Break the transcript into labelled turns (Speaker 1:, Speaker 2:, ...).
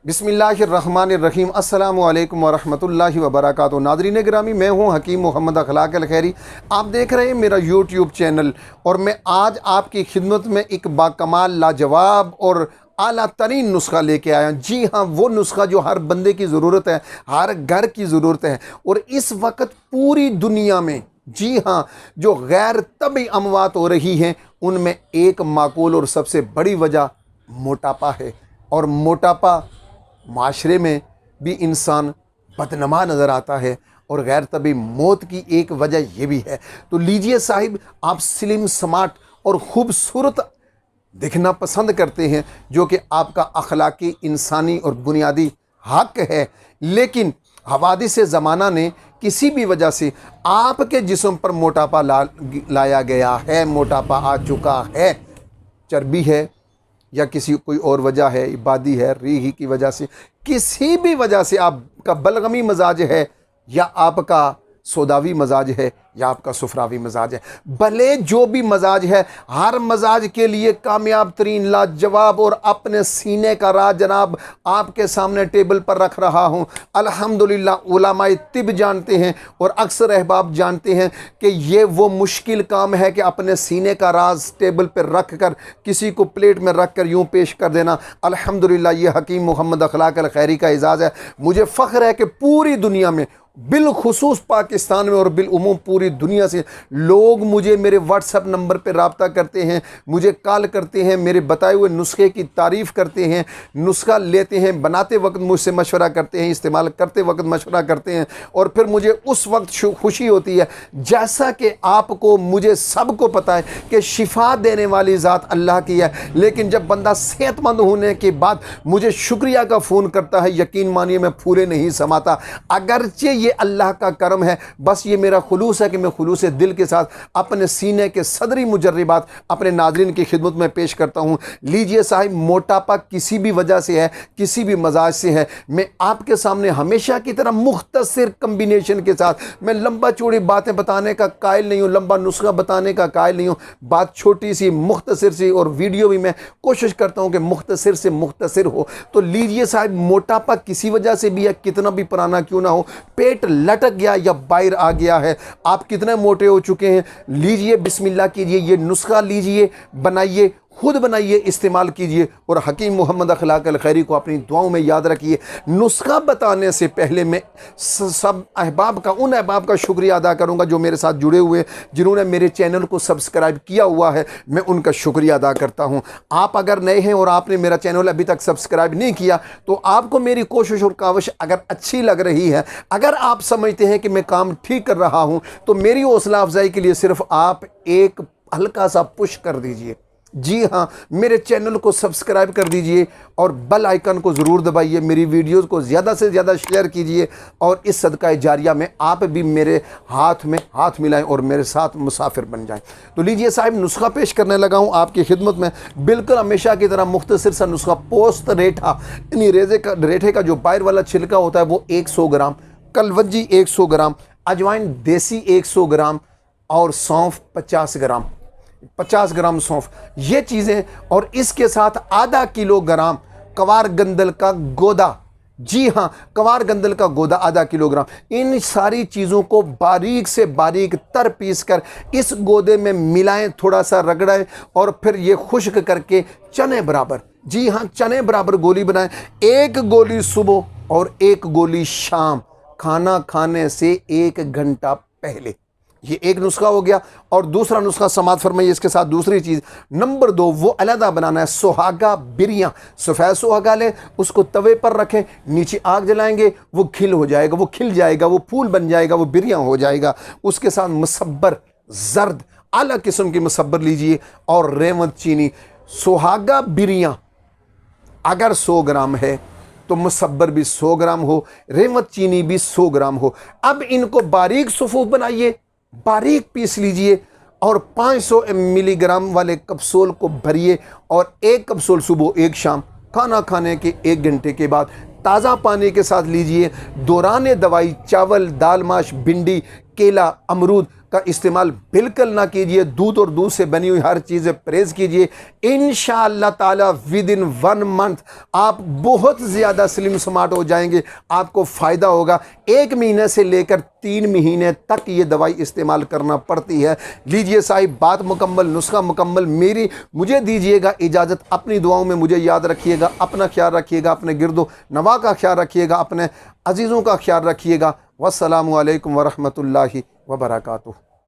Speaker 1: बिस्मिल्लाहिर्रहमानिर्रहीम अस्सलामु अलैकुम वरहमतुल्लाहि वबरकातुहू। नाज़रीन गिरामी, मैं हूँ हकीम मोहम्मद अखलाक अलखैरी। आप देख रहे हैं मेरा यूट्यूब चैनल और मैं आज आपकी खिदमत में एक बाकमाल, लाजवाब और आला तरीन नुस्खा लेके आया। जी हाँ, वो नुस्खा जो हर बंदे की ज़रूरत है, हर घर की ज़रूरत है। और इस वक्त पूरी दुनिया में, जी हाँ, जो गैर तबी अमवात हो रही हैं उनमें एक माकूल और सबसे बड़ी वजह मोटापा है। और मोटापा माशरे में भी इंसान बदनमा नज़र आता है और गैर तबी मौत की एक वजह यह भी है। तो लीजिए साहिब, आप स्लिम, स्मार्ट और ख़ूबसूरत दिखना पसंद करते हैं, जो कि आपका अखलाकी, इंसानी और बुनियादी हक है। लेकिन हवादिस ज़माना ने किसी भी वजह से आपके जिस्म पर मोटापा लाया गया है, मोटापा आ चुका है। चर्बी है या किसी कोई और वजह है, इबादी है, रीही की वजह से, किसी भी वजह से आपका बलगमी मजाज है या आपका सौदावी मजाज है या आपका सुफरावी मजाज है, भले जो भी मजाज है, हर मजाज के लिए कामयाब तरीन, लाजवाब और अपने सीने का राज जनाब आपके सामने टेबल पर रख रहा हूँ। अल्हम्दुलिल्लाह उलमाए तिब जानते हैं और अक्सर अहबाब जानते हैं कि ये वो मुश्किल काम है कि अपने सीने का राज टेबल पर रख कर किसी को प्लेट में रख कर यूँ पेश कर देना। अल्हम्दुलिल्लाह ये हकीम मोहम्मद अखलाक अलखैरी का एजाज़ है। मुझे फ़ख्र है कि पूरी दुनिया में, बिलखुसूस पाकिस्तान में और बिलउमूम पूरी दुनिया से लोग मुझे मेरे व्हाट्सएप नंबर पर रब्ता करते हैं, मुझे कॉल करते हैं, मेरे बताए हुए नुस्खे की तारीफ़ करते हैं, नुस्खा लेते हैं, बनाते वक्त मुझसे मशवरा करते हैं, इस्तेमाल करते वक्त मशवरा करते हैं। और फिर मुझे उस वक्त खुशी होती है, जैसा कि आपको, मुझे सबको पता है कि शिफा देने वाली ज़ात अल्लाह की है। लेकिन जब बंदा सेहतमंद होने के बाद मुझे शुक्रिया का फ़ोन करता है, यकीन मानिए मैं फूले नहीं समाता। अगरचे ये अल्लाह का करम है, बस ये मेरा खुलूस है कि मैं खुलूस दिल के साथ अपने सीने के सदरी मुजर्रिबात अपने नाज़रीन की खिदमत में पेश करता हूँ। लीजिए साहिब, मोटापा किसी भी वजह से है, किसी भी मजाज से है, मैं आपके सामने हमेशा की तरह मुख्तसर कम्बिनेशन के साथ, मैं लंबा चौड़ी बातें बताने का कायल नहीं हूँ, लंबा नुस्खा बताने का कायल नहीं हूँ। बात छोटी सी, मुख्तसर सी, और वीडियो भी मैं कोशिश करता हूँ कि मुख्तसर से मुख्तसर हो। तो लीजिए साहिब, मोटापा किसी वजह से भी है, कितना भी पुराना क्यों ना हो, पेट लटक गया या बाहर आ गया है, आप कितने मोटे हो चुके हैं, लीजिए बिस्मिल्लाह कीजिए, ये नुस्खा लीजिए, बनाइए, खुद बनाइए, इस्तेमाल कीजिए और हकीम मोहम्मद अखलाक अलखैरी को अपनी दुआओं में याद रखिए। नुस्खा बताने से पहले मैं सब अहबाब का, उन अहबाब का शुक्रिया अदा करूंगा जो मेरे साथ जुड़े हुए, जिन्होंने मेरे चैनल को सब्सक्राइब किया हुआ है, मैं उनका शुक्रिया अदा करता हूं। आप अगर नए हैं और आपने मेरा चैनल अभी तक सब्सक्राइब नहीं किया, तो आपको मेरी कोशिश और काविश अगर अच्छी लग रही है, अगर आप समझते हैं कि मैं काम ठीक कर रहा हूँ, तो मेरी हौसला अफजाई के लिए सिर्फ आप एक हल्का सा पुश कर दीजिए। जी हाँ, मेरे चैनल को सब्सक्राइब कर दीजिए और बेल आइकन को ज़रूर दबाइए, मेरी वीडियोस को ज़्यादा से ज़्यादा शेयर कीजिए और इस सदका जारिया में आप भी मेरे हाथ में हाथ मिलाएं और मेरे साथ मुसाफिर बन जाएं। तो लीजिए साहिब, नुस्खा पेश करने लगा हूँ आपकी खिदमत में, बिल्कुल हमेशा की तरह मुख्तसर सा नुस्खा। पोस्त रेठा, यानी रेठे का जो बाहर वाला छिलका होता है वो 100 ग्राम, कलवंजी 100 ग्राम, अजवाइन देसी 100 ग्राम और सौंफ 50 ग्राम, 50 ग्राम सौंफ, ये चीज़ें, और इसके साथ आधा किलोग्राम कवार गंदल का गोदा। जी हाँ, कवार गंदल का गोदा आधा किलोग्राम। इन सारी चीज़ों को बारीक से बारीक तर पीस कर इस गोदे में मिलाएं, थोड़ा सा रगड़ें और फिर ये खुश्क करके चने बराबर, जी हाँ, चने बराबर गोली बनाएं। एक गोली सुबह और एक गोली शाम, खाना खाने से 1 घंटा पहले। ये एक नुस्खा हो गया। और दूसरा नुस्खा समात फरमाइए इसके साथ, दूसरी चीज़ नंबर 2, वो अलहदा बनाना है सुहागा बिरियाँ। सफ़ेद सुहागा लें, उसको तवे पर रखें, नीचे आग जलाएंगे, वो खिल हो जाएगा, वो खिल जाएगा, वो फूल बन जाएगा, वो बिरियाँ हो जाएगा। उसके साथ मुसब्बर, जर्द आला किस्म की मुसब्बर लीजिए और रेवत चीनी। सुहागा बिरियाँ अगर 100 ग्राम है तो मुसब्बर भी 100 ग्राम हो, रेवत चीनी भी 100 ग्राम हो। अब इनको बारीक सफ़ूफ बनाइए, बारीक पीस लीजिए और 500 मिलीग्राम वाले कप्सूल को भरिए और एक कप्सूल सुबह, एक शाम, खाना खाने के 1 घंटे के बाद ताज़ा पानी के साथ लीजिए। दौरान दवाई चावल, दाल, माश, भिंडी, केला, अमरूद का इस्तेमाल बिल्कुल ना कीजिए। दूध और दूध से बनी हुई हर चीज़ें परहेज़ कीजिए। इंशाअल्लाह ताला विद इन 1 मंथ आप बहुत ज़्यादा स्लिम स्मार्ट हो जाएंगे, आपको फ़ायदा होगा। 1 महीने से लेकर 3 महीने तक ये दवाई इस्तेमाल करना पड़ती है। लीजिए साहिब, बात मुकम्मल, नुस्खा मुकम्मल। मुझे दीजिएगा इजाज़त। अपनी दुआओं में मुझे याद रखिएगा, अपना ख्याल रखिएगा, अपने गिरदो नवा का ख्याल रखिएगा, अपने अजीज़ों का ख्याल रखिएगा। वस्सलामु अलैकुम वरहमतुल्लाहि वबरकातुहू।